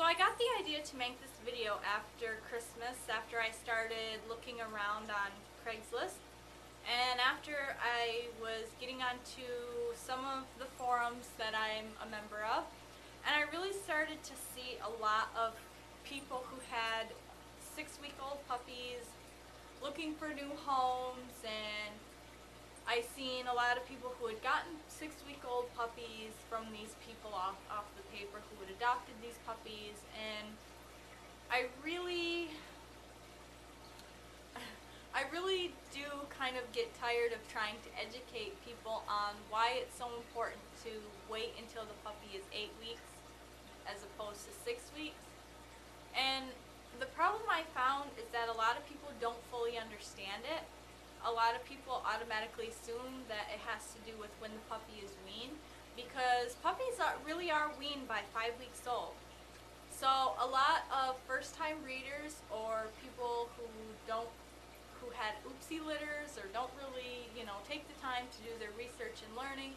I got the idea to make this video after Christmas, after I started looking around on Craigslist, and after I was getting onto some of the forums that I'm a member of, and I really started to see a lot of people who had 6-week-old puppies looking for new homes, and I seen a lot of people who had gotten 6-week-old puppies from these people off the paper who had adopted these puppies, and I really do kind of get tired of trying to educate people on why it's so important to wait until the puppy is 8 weeks as opposed to 6 weeks. And the problem I found is that a lot of people don't fully understand it. A lot of people automatically assume that it has to do with when the puppy is weaned, because puppies really are weaned by 5 weeks old. So a lot of first-time breeders or people who had oopsie litters or don't really, take the time to do their research and learning,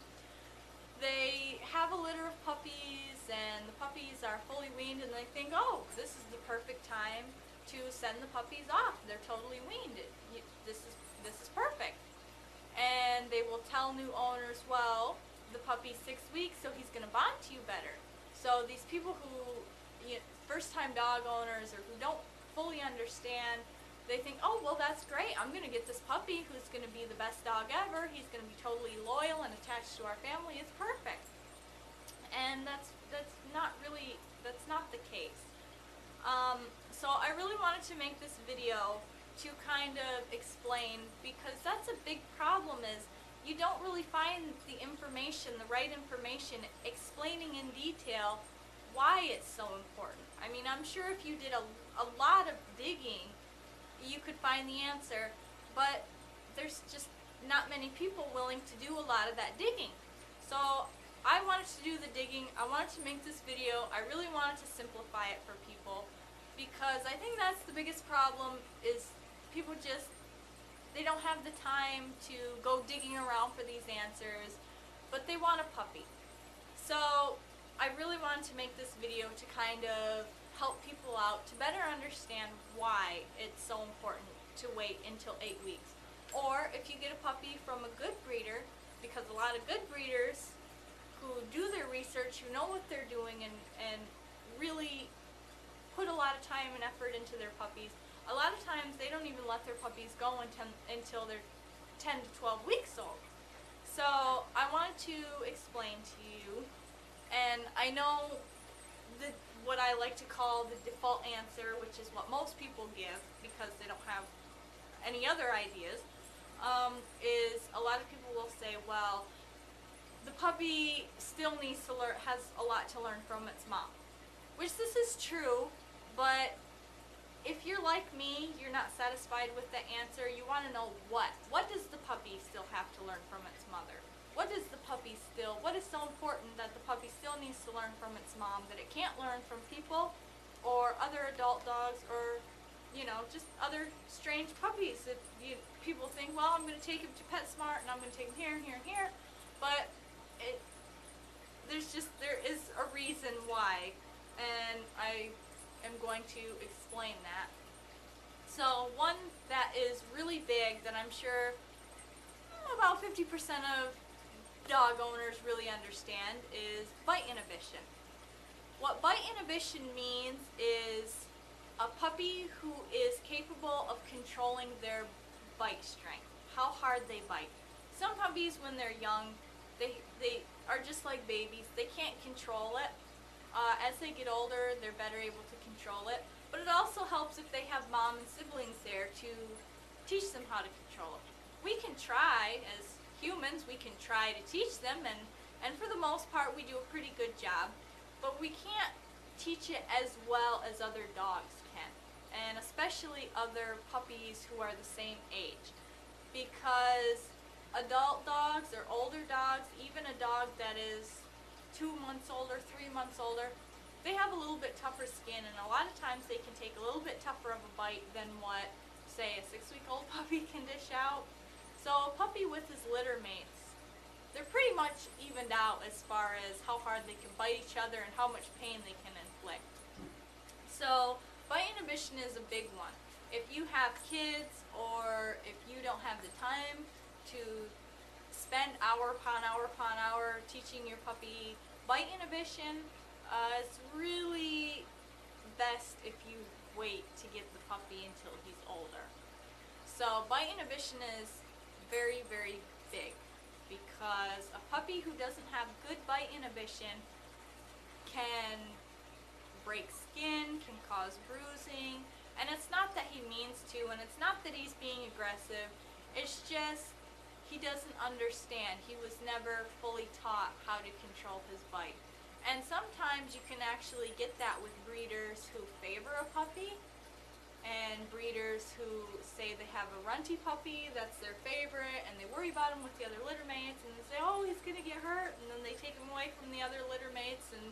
they have a litter of puppies and the puppies are fully weaned and they think, oh, this is the perfect time to send the puppies off. They're totally weaned. This is perfect. And they will tell new owners, well, the puppy's 6 weeks, so he's going to bond to you better. So these people who, first-time dog owners or who don't fully understand, they think, oh, well, that's great. I'm going to get this puppy who's going to be the best dog ever. He's going to be totally loyal and attached to our family. It's perfect. And that's not the case. So I really wanted to make this video to kind of explain, because that's a big problem, is you don't really find the information, the right information, explaining in detail why it's so important. I mean, I'm sure if you did a lot of digging, you could find the answer, but there's just not many people willing to do a lot of that digging. So I wanted to do the digging. I wanted to make this video. I really wanted to simplify it for people, because I think that's the biggest problem, is people they don't have the time to go digging around for these answers, but they want a puppy. So I really wanted to make this video to kind of help people out to better understand why it's so important to wait until 8 weeks. Or if you get a puppy from a good breeder, because a lot of good breeders who do their research, who know what they're doing and really put a lot of time and effort into their puppies, a lot of times they don't even let their puppies go until they're 10 to 12 weeks old. So I wanted to explain to you, and I know what I like to call the default answer, which is what most people give because they don't have any other ideas, is a lot of people will say, well, the puppy still has a lot to learn from its mom. Which this is true, but if you're like me, you're not satisfied with the answer, you want to know what. What does the puppy still have to learn from its mother? What is so important that the puppy still needs to learn from its mom that it can't learn from people or other adult dogs, or, just other strange puppies? People think, well, I'm going to take him to PetSmart and I'm going to take him here and here and here, but there is a reason why, and I am going to explain that. So one that is really big that I'm sure about 50% of dog owners really understand is bite inhibition. What bite inhibition means is a puppy who is capable of controlling their bite strength, how hard they bite. Some puppies, when they're young, they are just like babies. They can't control it. As they get older, they're better able to control it. But it also helps if they have mom and siblings there to teach them how to control it. We can try, as humans, we can try to teach them, and for the most part we do a pretty good job, but we can't teach it as well as other dogs can, and especially other puppies who are the same age, because adult dogs or older dogs, even a dog that is 2 months older, 3 months older, they have a little bit tougher skin, and a lot of times they can take a little bit tougher of a bite than what, say, a 6-week-old puppy can dish out. So a puppy with his litter mates, they're pretty much evened out as far as how hard they can bite each other and how much pain they can inflict. So bite inhibition is a big one. If you have kids or if you don't have the time to spend hour upon hour upon hour teaching your puppy bite inhibition, it's really best if you wait to get the puppy until he's older. So bite inhibition is very, very big because a puppy who doesn't have good bite inhibition can break skin, can cause bruising, and it's not that he means to, and it's not that he's being aggressive, it's just he doesn't understand. He was never fully taught how to control his bite. And sometimes you can actually get that with breeders who favor a puppy, and breeders who say they have a runty puppy, that's their favorite, and they worry about him with the other litter mates, and they say, oh, he's going to get hurt, and then they take him away from the other litter mates and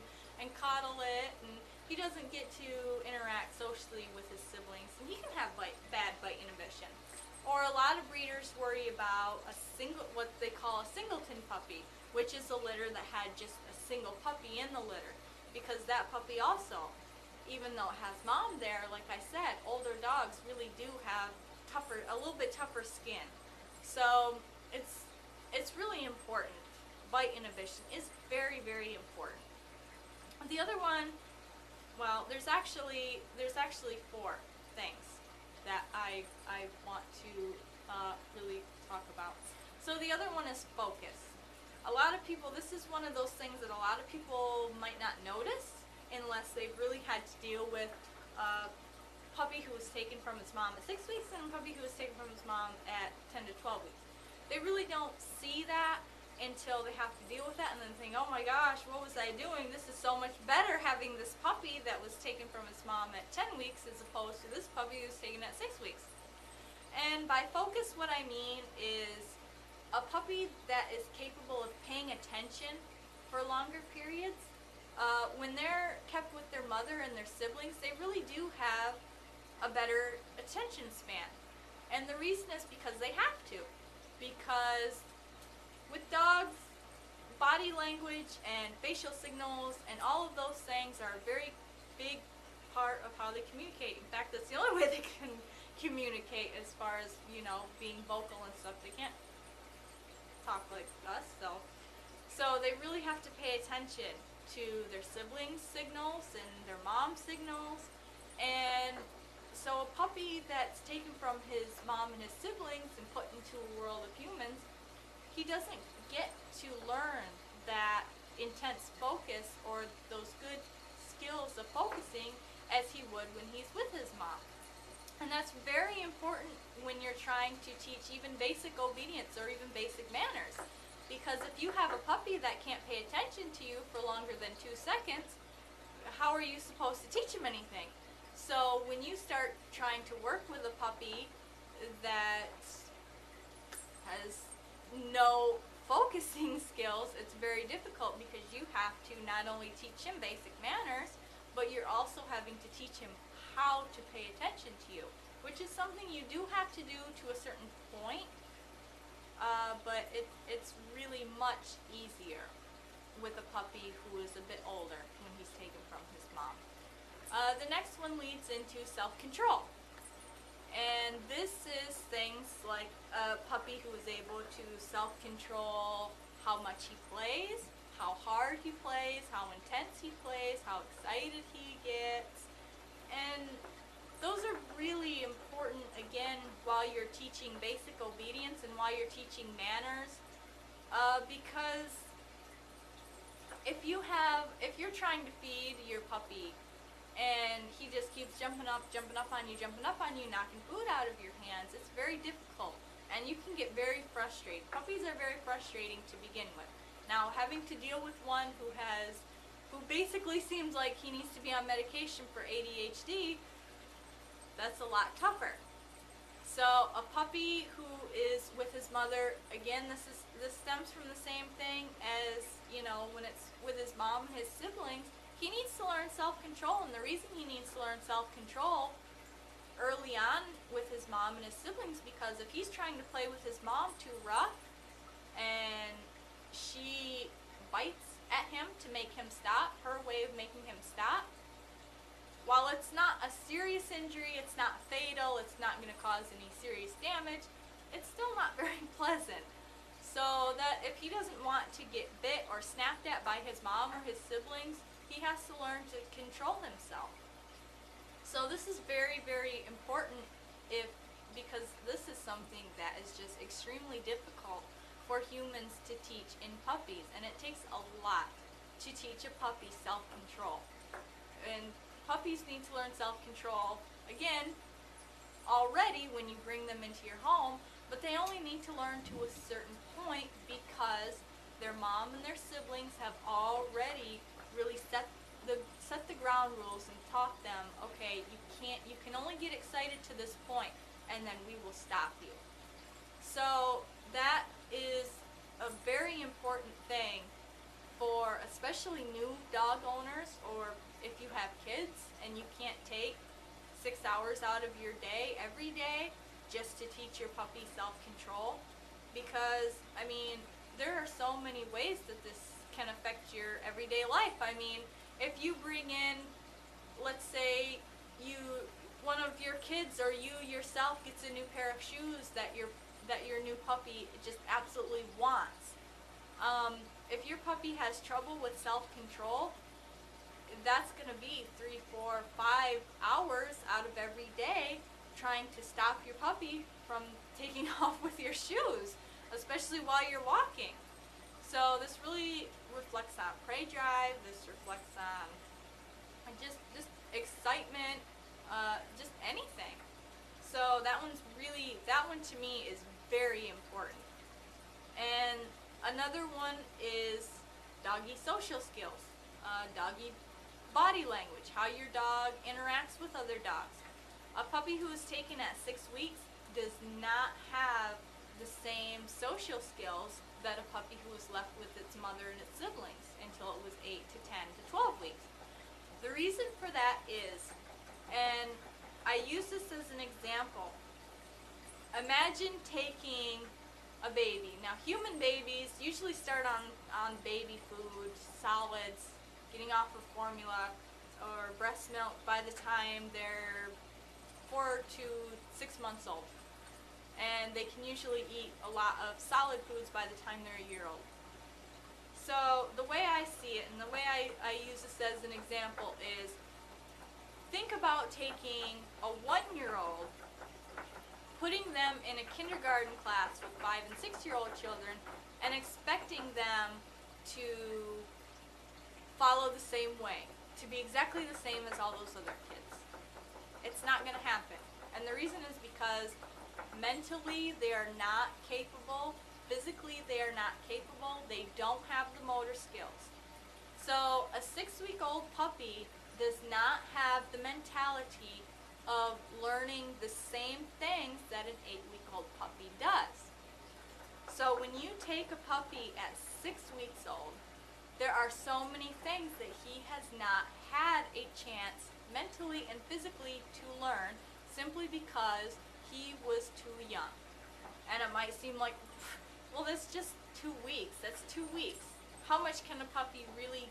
coddle it, and he doesn't get to interact socially with his siblings, and he can have bad bite inhibition. Or a lot of breeders worry about what they call a singleton puppy, which is a litter that had just a single puppy in the litter, because that puppy also, even though it has mom there, like I said, older dogs really do have a little bit tougher skin. So it's really important. Bite inhibition is very, very important. The other one, well, there's actually 4 things that I want to really talk about. So the other one is focus. A lot of people, this is one of those things that a lot of people might not notice unless they've really had to deal with a puppy who was taken from its mom at 6 weeks and a puppy who was taken from its mom at 10 to 12 weeks. They really don't see that until they have to deal with that and then think, oh my gosh, what was I doing? This is so much better having this puppy that was taken from its mom at 10 weeks as opposed to this puppy who was taken at 6 weeks. And by focus, what I mean is a puppy that is capable of paying attention for longer periods. When they're kept with their mother and their siblings, they really do have a better attention span. And the reason is because they have to. Because with dogs, body language and facial signals and all of those things are a very big part of how they communicate. In fact, that's the only way they can communicate as far as, being vocal and stuff. They can't talk like us, so they really have to pay attention to their siblings' signals and their mom's signals. And so a puppy that's taken from his mom and his siblings and put into a world of humans, he doesn't get to learn that intense focus or those good skills of focusing as he would when he's with his mom. And that's very important when you're trying to teach even basic obedience or even basic manners. Because if you have a puppy that can't pay attention to you for longer than 2 seconds, how are you supposed to teach him anything? So when you start trying to work with a puppy that has no focusing skills, it's very difficult because you have to not only teach him basic manners, but you're also having to teach him how to pay attention to you, which is something you do have to do to a certain point. But it's really much easier with a puppy who is a bit older when he's taken from his mom. The next one leads into self-control. And this is things like a puppy who is able to self-control how much he plays, how hard he plays, how intense he plays, how excited he gets. And those are really important, again, while you're teaching basic obedience and while you're teaching manners, because if you're trying to feed your puppy and he just keeps jumping up on you, knocking food out of your hands, it's very difficult, and you can get very frustrated. Puppies are very frustrating to begin with. Now, having to deal with one who basically seems like he needs to be on medication for ADHD, that's a lot tougher. So a puppy who is with his mother, again, this stems from the same thing as, when it's with his mom and his siblings. He needs to learn self-control, and the reason he needs to learn self-control early on with his mom and his siblings, because if he's trying to play with his mom too rough and she bites at him to make him stop, her way of making him stop, while it's not a serious injury, it's not fatal, it's not going to cause any serious damage, it's still not very pleasant. So that if he doesn't want to get bit or snapped at by his mom or his siblings, he has to learn to control himself. So this is very, very important because this is something that is just extremely difficult for humans to teach in puppies, and it takes a lot to teach a puppy self-control. And puppies need to learn self-control, again, already when you bring them into your home, but they only need to learn to a certain point because their mom and their siblings have already really set the ground rules and taught them, okay, you can only get excited to this point, and then we will stop you. So that is a very important thing for especially new dog owners, or if you have kids and you can't take 6 hours out of your day every day just to teach your puppy self-control. Because, I mean, there are so many ways that this can affect your everyday life. I mean, if you bring in, let's say, one of your kids or you yourself gets a new pair of shoes that your new puppy just absolutely wants. If your puppy has trouble with self-control, that's going to be 3, 4, 5 hours out of every day trying to stop your puppy from taking off with your shoes, especially while you're walking. So this really reflects on prey drive, this reflects on just excitement, just anything. So that one to me is very important. And another one is doggy social skills, doggy body language, how your dog interacts with other dogs. A puppy who is taken at 6 weeks does not have the same social skills that a puppy who was left with its mother and its siblings until it was 8 to 10 to 12 weeks. The reason for that is, and I use this as an example, imagine taking a baby. Now, human babies usually start on baby food, solids, getting off of formula or breast milk by the time they're 4 to 6 months old. And they can usually eat a lot of solid foods by the time they're a year old. So the way I see it, and the way I use this as an example is, think about taking a 1-year-old, putting them in a kindergarten class with 5 and 6-year-old children, and expecting them to follow the same way, to be exactly the same as all those other kids. It's not going to happen. And the reason is because mentally they are not capable, physically they are not capable, they don't have the motor skills. So a 6-week-old puppy does not have the mentality of learning the same things that an 8-week-old puppy does. So when you take a puppy at 6 weeks old, there are so many things that he has not had a chance mentally and physically to learn simply because he was too young. And it might seem like, well, that's just 2 weeks. That's 2 weeks. How much can a puppy really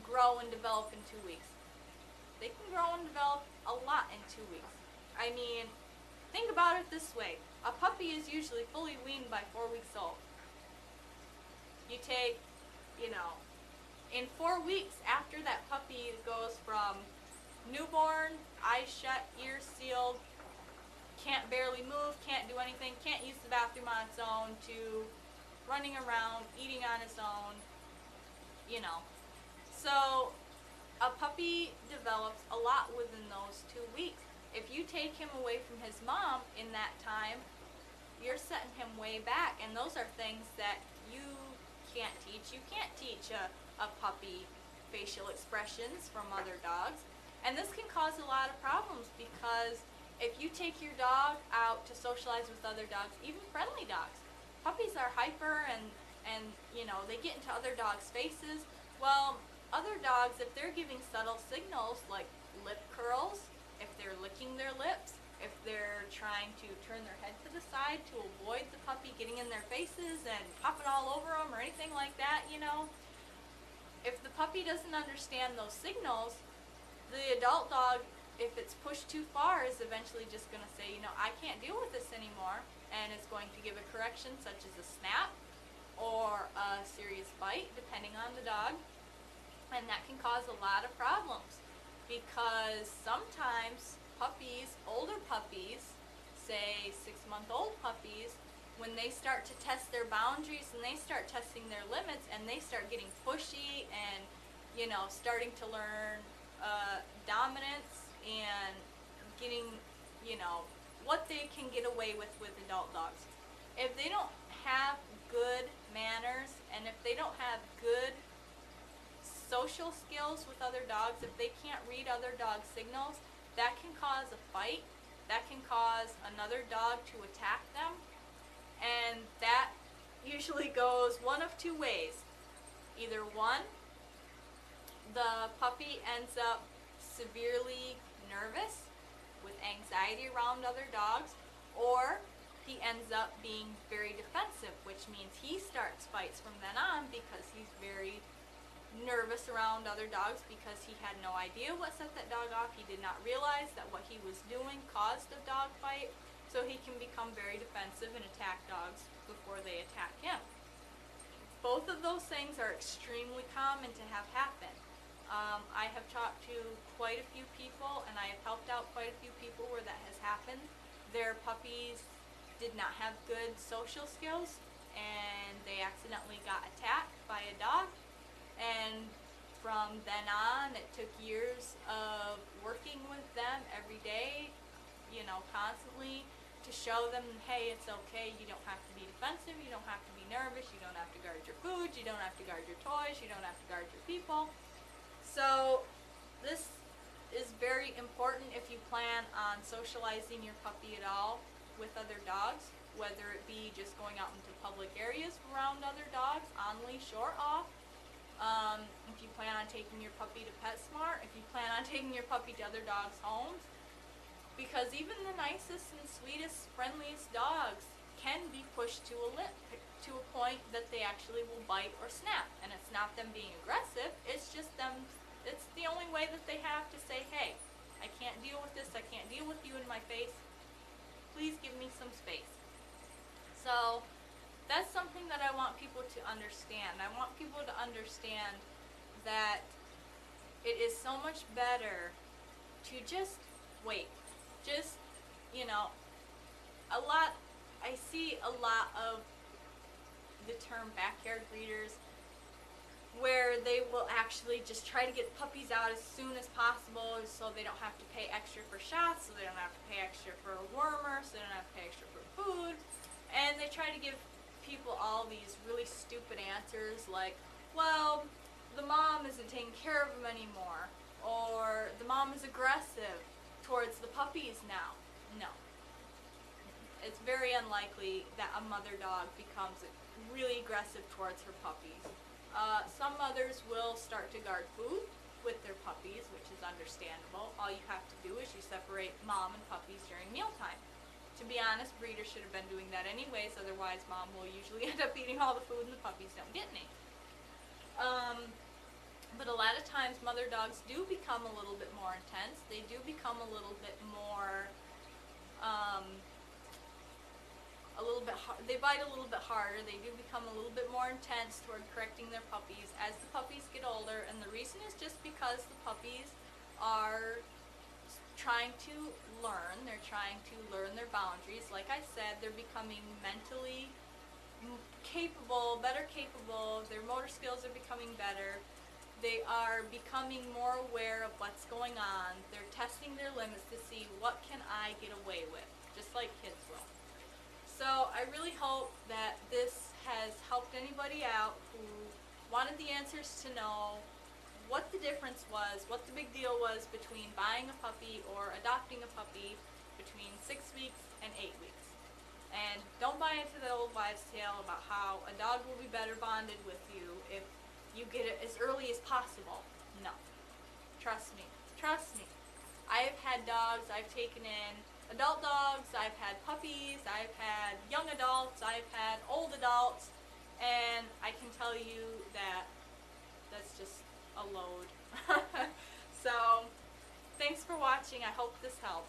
grow and develop in 2 weeks? They can grow and develop a lot in 2 weeks. I mean, think about it this way. A puppy is usually fully weaned by 4 weeks old. You take, in 4 weeks after that puppy goes from newborn, eyes shut, ears sealed, can't barely move, can't do anything, can't use the bathroom on its own, to running around, eating on its own, So a puppy develops a lot within those 2 weeks. If you take him away from his mom in that time, you're setting him way back, and those are things that you can't teach. You can't teach a puppy facial expressions from other dogs. And this can cause a lot of problems because if you take your dog out to socialize with other dogs, even friendly dogs, puppies are hyper and they get into other dogs' faces. Well, other dogs, if they're giving subtle signals like lip curls, if they're licking their lips, if they're trying to turn their head to the side to avoid the puppy getting in their faces and popping all over them or anything like that, if the puppy doesn't understand those signals, the adult dog, if it's pushed too far, is eventually just going to say, you know, I can't deal with this anymore, and it's going to give a correction such as a snap or a serious bite, depending on the dog, and that can cause a lot of problems because sometimes puppies, older puppies, say 6-month-old puppies, when they start to test their boundaries and they start testing their limits and they start getting pushy and, you know, starting to learn dominance and getting, you know, what they can get away with adult dogs. If they don't have good manners and if they don't have good social skills with other dogs, if they can't read other dog signals, that can cause a fight. That can cause another dog to attack them. And that usually goes one of two ways. Either one, the puppy ends up severely nervous with anxiety around other dogs, or he ends up being very defensive, which means he starts fights from then on because he's very nervous around other dogs because he had no idea what set that dog off. He did not realize that what he was doing caused a dog fight, so he can become very defensive and attack dogs before they attack him. Both of those things are extremely common to have happen. I have talked to quite a few people, and I have helped out quite a few people where that has happened. Their puppies did not have good social skills, and they accidentally got attacked by a dog. And from then on, it took years of working with them every day, you know, constantly, to show them, hey, it's okay, you don't have to be defensive, you don't have to be nervous, you don't have to guard your food, you don't have to guard your toys, you don't have to guard your people. So this is very important if you plan on socializing your puppy at all with other dogs, whether it be just going out into public areas around other dogs, on leash or off. If you plan on taking your puppy to PetSmart, if you plan on taking your puppy to other dogs' homes, because even the nicest and sweetest, friendliest dogs can be pushed to a point that they actually will bite or snap. And it's not them being aggressive, it's just them, it's the only way that they have to say, hey, I can't deal with this, I can't deal with you in my face, please give me some space. So that's something that I want people to understand. I want people to understand that it is so much better to just wait. Just, you know, I see a lot of the term backyard breeders where they will actually just try to get puppies out as soon as possible so they don't have to pay extra for shots, so they don't have to pay extra for a wormer, so they don't have to pay extra for food. And they try to give people all these really stupid answers like, well, the mom isn't taking care of them anymore, or the mom is aggressive towards the puppies now. No. It's very unlikely that a mother dog becomes really aggressive towards her puppies. Some mothers will start to guard food with their puppies, which is understandable. All you have to do is you separate mom and puppies during mealtime. To be honest, breeders should have been doing that anyways, otherwise mom will usually end up eating all the food and the puppies don't get any. But a lot of times mother dogs do become a little bit more intense. They do become a little bit more, they bite a little bit harder. They do become a little bit more intense toward correcting their puppies as the puppies get older. And the reason is just because the puppies are trying to learn. They're trying to learn their boundaries. Like I said, they're becoming mentally capable, better capable. Their motor skills are becoming better. They are becoming more aware of what's going on. They're testing their limits to see what can I get away with, just like kids will. So I really hope that this has helped anybody out who wanted the answers to know what the difference was, what the big deal was between buying a puppy or adopting a puppy between 6 weeks and 8 weeks. And don't buy into that old wives' tale about how a dog will be better bonded with you if you get it as early as possible. No. Trust me. Trust me. I've had dogs I've taken in, adult dogs, I've had puppies, I've had young adults, I've had old adults, and I can tell you that that's just a load. So Thanks for watching. I hope this helped.